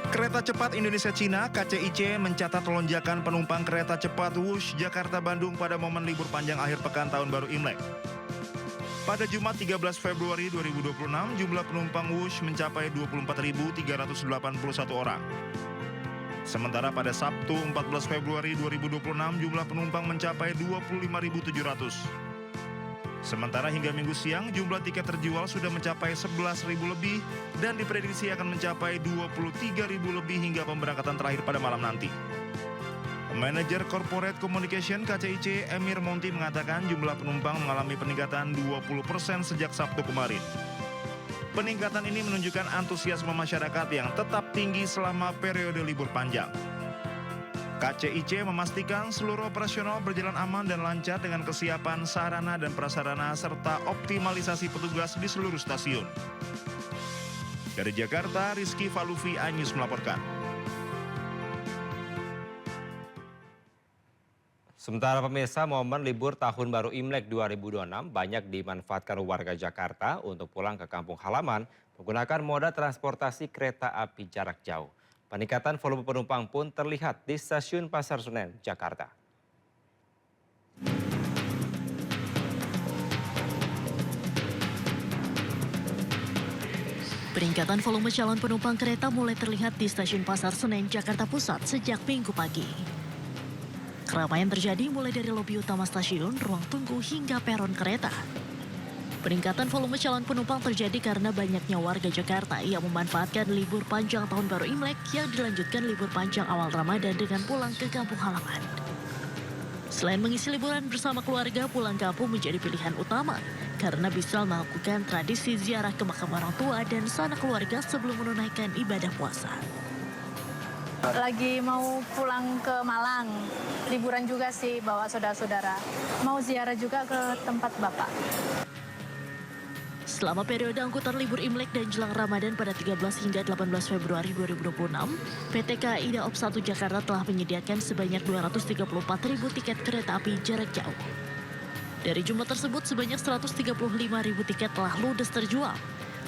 Kereta cepat Indonesia-Cina (KCIC) mencatat lonjakan penumpang kereta cepat Wush Jakarta-Bandung pada momen libur panjang akhir pekan Tahun Baru Imlek. Pada Jumat 13 Februari 2026, jumlah penumpang Wush mencapai 24.381 orang. Sementara pada Sabtu 14 Februari 2026, jumlah penumpang mencapai 25.700. Sementara hingga Minggu siang, jumlah tiket terjual sudah mencapai 11.000 lebih dan diprediksi akan mencapai 23.000 lebih hingga pemberangkatan terakhir pada malam nanti. Manajer Corporate Communication KCIC, Emir Monti mengatakan jumlah penumpang mengalami peningkatan 20% sejak Sabtu kemarin. Peningkatan ini menunjukkan antusiasme masyarakat yang tetap tinggi selama periode libur panjang. KCIC memastikan seluruh operasional berjalan aman dan lancar dengan kesiapan sarana dan prasarana serta optimalisasi petugas di seluruh stasiun. Dari Jakarta, Rizky Falufi, iNews melaporkan. Sementara pemirsa, momen libur Tahun Baru Imlek 2026 banyak dimanfaatkan warga Jakarta untuk pulang ke kampung halaman menggunakan moda transportasi kereta api jarak jauh. Peningkatan volume penumpang pun terlihat di Stasiun Pasar Senen, Jakarta. Peningkatan volume calon penumpang kereta mulai terlihat di Stasiun Pasar Senen, Jakarta Pusat sejak Minggu pagi. Keramaian terjadi mulai dari lobi utama stasiun, ruang tunggu hingga peron kereta. Peningkatan volume calon penumpang terjadi karena banyaknya warga Jakarta yang memanfaatkan libur panjang Tahun Baru Imlek yang dilanjutkan libur panjang awal Ramadan dengan pulang ke kampung halaman. Selain mengisi liburan bersama keluarga, pulang kampung menjadi pilihan utama karena bisa melakukan tradisi ziarah ke makam orang tua dan sanak keluarga sebelum menunaikan ibadah puasa. Lagi mau pulang ke Malang, liburan juga sih bawa saudara-saudara. Mau ziarah juga ke tempat Bapak. Selama periode angkutan libur Imlek dan jelang Ramadan pada 13 hingga 18 Februari 2026, PT KAI Daop 1 Jakarta telah menyediakan sebanyak 234.000 tiket kereta api jarak jauh. Dari jumlah tersebut, sebanyak 135.000 tiket telah ludes terjual,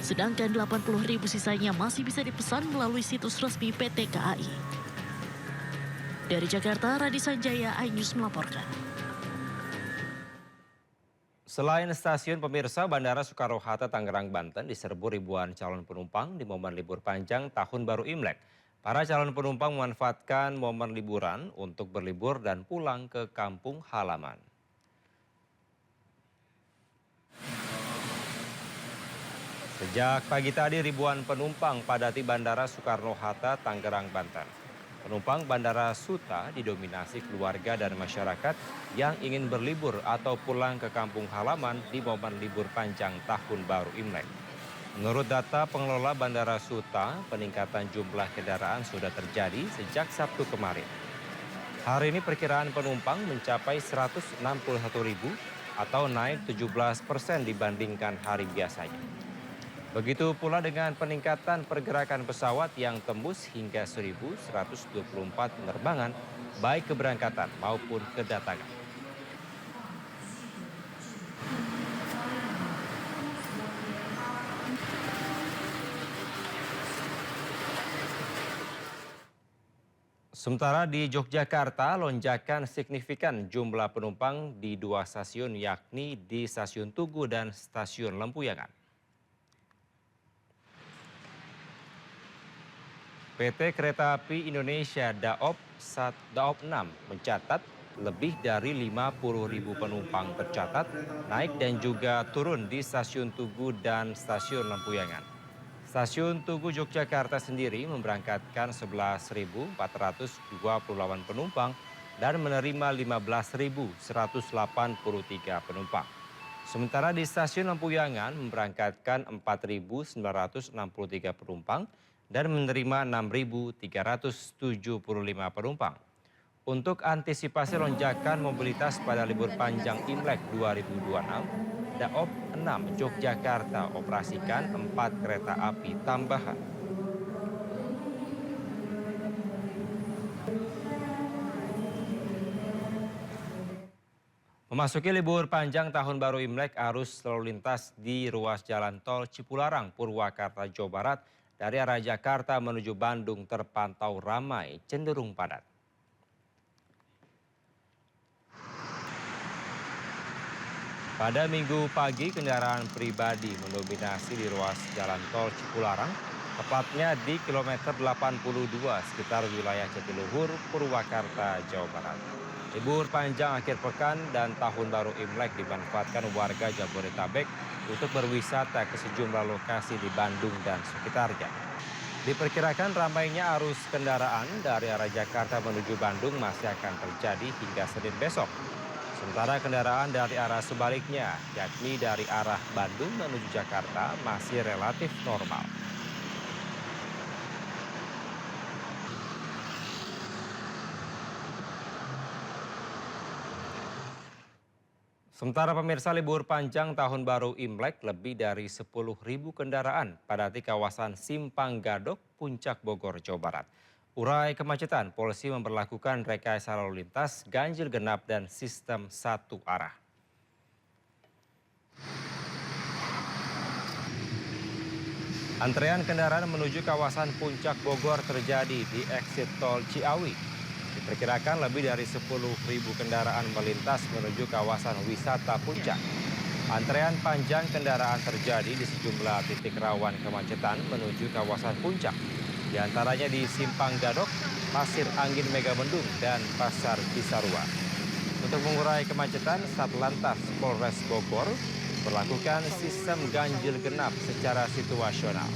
sedangkan 80.000 sisanya masih bisa dipesan melalui situs resmi PT KAI. Dari Jakarta, Radi Sanjaya, iNews melaporkan. Selain stasiun, pemirsa, Bandara Soekarno-Hatta Tangerang, Banten diserbu ribuan calon penumpang di momen libur panjang Tahun Baru Imlek. Para calon penumpang memanfaatkan momen liburan untuk berlibur dan pulang ke kampung halaman. Sejak pagi tadi, ribuan penumpang padati Bandara Soekarno-Hatta Tangerang, Banten. Penumpang Bandara Suta didominasi keluarga dan masyarakat yang ingin berlibur atau pulang ke kampung halaman di momen libur panjang Tahun Baru Imlek. Menurut data pengelola Bandara Suta, peningkatan jumlah kendaraan sudah terjadi sejak Sabtu kemarin. Hari ini perkiraan penumpang mencapai 161.000 atau naik 17% dibandingkan hari biasanya. Begitu pula dengan peningkatan pergerakan pesawat yang tembus hingga 1.124 penerbangan, baik keberangkatan maupun kedatangan. Sementara di Yogyakarta, lonjakan signifikan jumlah penumpang di dua stasiun, yakni di Stasiun Tugu dan Stasiun Lempuyangan. PT Kereta Api Indonesia Daop 6 mencatat lebih dari 50.000 penumpang tercatat naik dan juga turun di Stasiun Tugu dan Stasiun Lempuyangan. Stasiun Tugu Yogyakarta sendiri memberangkatkan 11.428 penumpang dan menerima 15.183 penumpang. Sementara di Stasiun Lempuyangan memberangkatkan 4.963 penumpang dan menerima 6.375 penumpang. Untuk antisipasi lonjakan mobilitas pada libur panjang Imlek 2026, Daop 6 Yogyakarta operasikan 4 kereta api tambahan. Memasuki libur panjang Tahun Baru Imlek, arus lalu lintas di ruas jalan tol Cipularang, Purwakarta, Jawa Barat dari arah Jakarta menuju Bandung terpantau ramai cenderung padat. Pada Minggu pagi, kendaraan pribadi mendominasi di ruas Jalan Tol Cipularang, tepatnya di kilometer 82 sekitar wilayah Jatiluhur, Purwakarta, Jawa Barat. Libur panjang akhir pekan dan Tahun Baru Imlek dimanfaatkan warga Jabodetabek untuk berwisata ke sejumlah lokasi di Bandung dan sekitarnya. Diperkirakan ramainya arus kendaraan dari arah Jakarta menuju Bandung masih akan terjadi hingga Senin besok. Sementara kendaraan dari arah sebaliknya, yakni dari arah Bandung menuju Jakarta, masih relatif normal. Sementara pemirsa, libur panjang Tahun Baru Imlek, lebih dari 10.000 kendaraan padati kawasan Simpang Gadok, Puncak Bogor, Jawa Barat. Urai kemacetan, polisi memberlakukan rekayasa lalu lintas, ganjil genap, dan sistem satu arah. Antrean kendaraan menuju kawasan Puncak Bogor terjadi di eksit tol Ciawi. Diperkirakan lebih dari 10.000 kendaraan melintas menuju kawasan wisata Puncak. Antrean panjang kendaraan terjadi di sejumlah titik rawan kemacetan menuju kawasan Puncak. Di antaranya di Simpang Gadok, Pasir Angin Megamendung, dan Pasar Cisarua. Untuk mengurai kemacetan, Satlantas Polres Bogor berlakukan sistem ganjil genap secara situasional.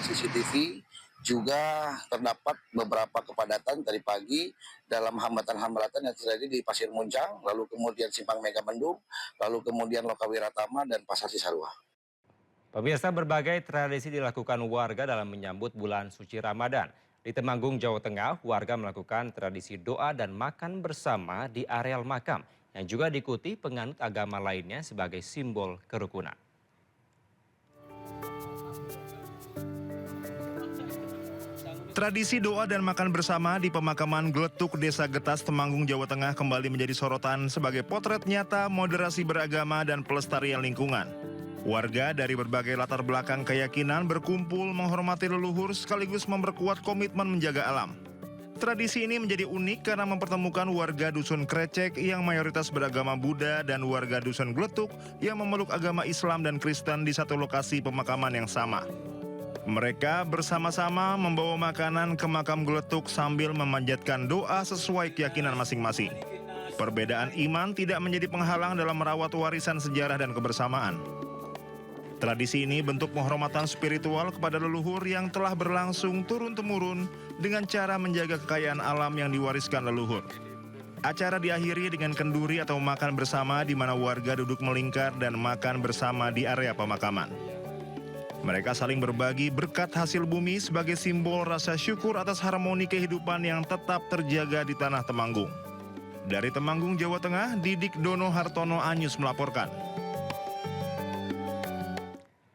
CCTV juga terdapat beberapa kepadatan dari pagi dalam hambatan-hambatan yang terjadi di Pasir Muncang, lalu kemudian Simpang Megamendung, lalu kemudian Lokawiratama dan Pasar Cisarua. Pemirsa, berbagai tradisi dilakukan warga dalam menyambut bulan suci Ramadan. Di Temanggung, Jawa Tengah, warga melakukan tradisi doa dan makan bersama di areal makam yang juga diikuti penganut agama lainnya sebagai simbol kerukunan. Tradisi doa dan makan bersama di pemakaman Gletuk, Desa Getas, Temanggung, Jawa Tengah kembali menjadi sorotan sebagai potret nyata moderasi beragama dan pelestarian lingkungan. Warga dari berbagai latar belakang keyakinan berkumpul menghormati leluhur sekaligus memperkuat komitmen menjaga alam. Tradisi ini menjadi unik karena mempertemukan warga Dusun Krecek yang mayoritas beragama Buddha dan warga Dusun Gletuk yang memeluk agama Islam dan Kristen di satu lokasi pemakaman yang sama. Mereka bersama-sama membawa makanan ke makam Gletuk sambil memanjatkan doa sesuai keyakinan masing-masing. Perbedaan iman tidak menjadi penghalang dalam merawat warisan sejarah dan kebersamaan. Tradisi ini bentuk penghormatan spiritual kepada leluhur yang telah berlangsung turun-temurun dengan cara menjaga kekayaan alam yang diwariskan leluhur. Acara diakhiri dengan kenduri atau makan bersama di mana warga duduk melingkar dan makan bersama di area pemakaman. Mereka saling berbagi berkat hasil bumi sebagai simbol rasa syukur atas harmoni kehidupan yang tetap terjaga di tanah Temanggung. Dari Temanggung, Jawa Tengah, Didik Dono Hartono Anyus melaporkan.